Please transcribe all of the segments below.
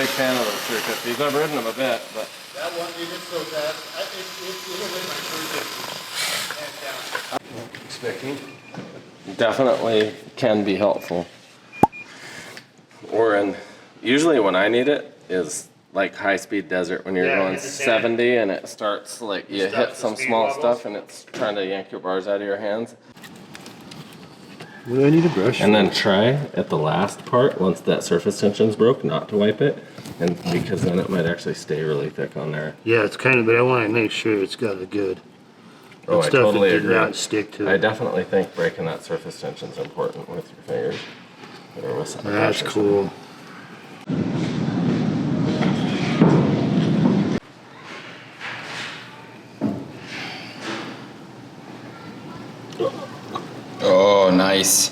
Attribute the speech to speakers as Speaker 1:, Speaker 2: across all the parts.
Speaker 1: big fan of those 350s. I've ridden them a bit, but
Speaker 2: that one unit so bad. It'll make my 350 hands down.
Speaker 3: Expecting?
Speaker 1: definitely can be helpful. Or usually when I need it is like high-speed desert when you're going 70 and it starts like you hit some small stuff and it's trying to yank your bars out of your hands.
Speaker 3: What do I need a brush?
Speaker 1: And then try at the last part, once that surface tension's broke, not to wipe it, and because then it might actually stay really thick on there.
Speaker 3: Yeah, it's kind of, but I want to make sure it's got a good.
Speaker 1: Oh, I totally agree.
Speaker 3: Not stick to it.
Speaker 1: I definitely think breaking that surface tension is important with your fingers. Or with some
Speaker 3: That's cool.
Speaker 4: Oh, nice.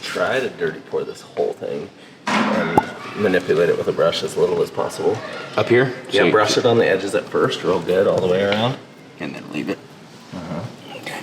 Speaker 1: Try to dirty pour this whole thing and manipulate it with a brush as little as possible.
Speaker 4: Up here?
Speaker 1: Yeah, brush it on the edges at first, real good, all the way around.
Speaker 4: And then leave it. Okay.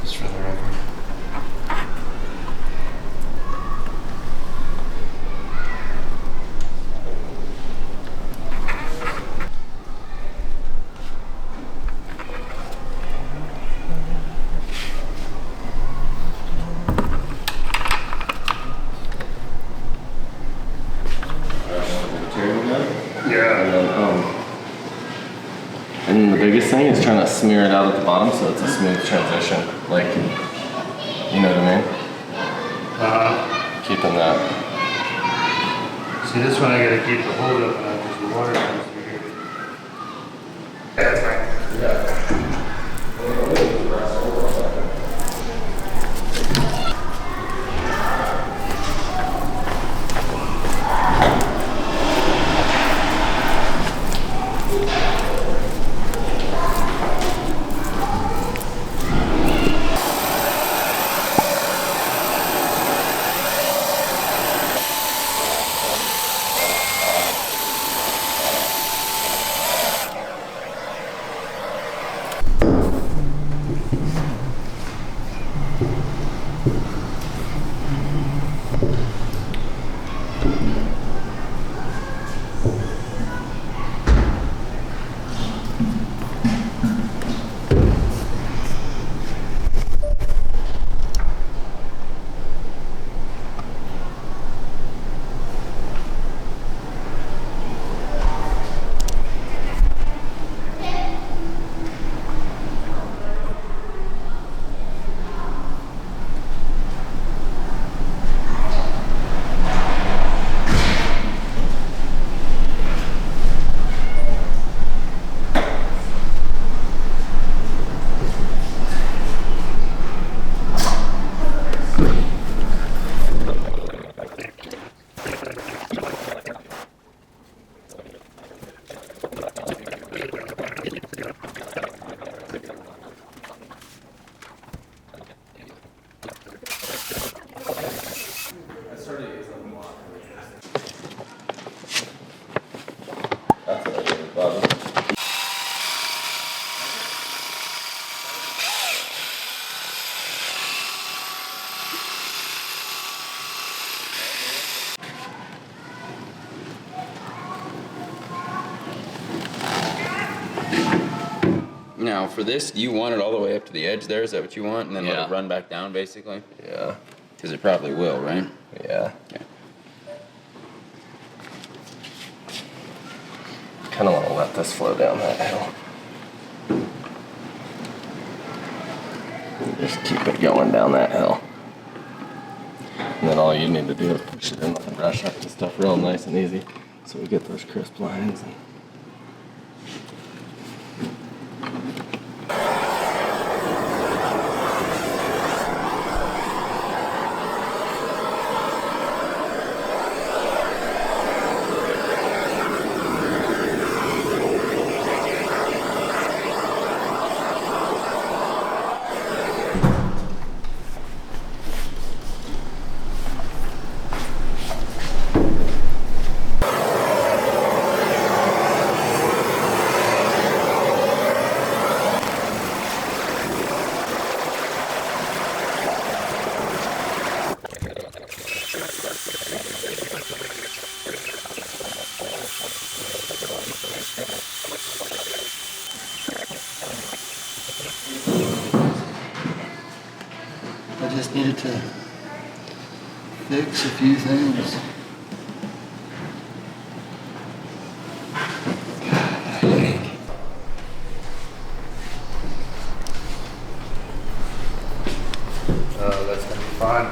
Speaker 4: Just for the record.
Speaker 1: And the biggest thing is trying to smear it out at the bottom so it's a smooth transition. Like, you know what I mean? Keeping that.
Speaker 3: See, this one I gotta keep the hold up on because the water comes through here. Yeah, that's fine.
Speaker 4: for this, do you want it all the way up to the edge there? Is that what you want? And then let
Speaker 1: Yeah.
Speaker 4: it run back down, basically?
Speaker 1: Yeah.
Speaker 4: Because it probably will, right?
Speaker 1: Yeah.
Speaker 4: Okay.
Speaker 1: Kind of want to let this flow down that hill. Just keep it going down that hill. And then all you need to do is push it in with the brush up and stuff real nice and easy. So we get those crisp lines.
Speaker 2: I just needed to fix a few things.
Speaker 3: Oh, that's gonna be fun.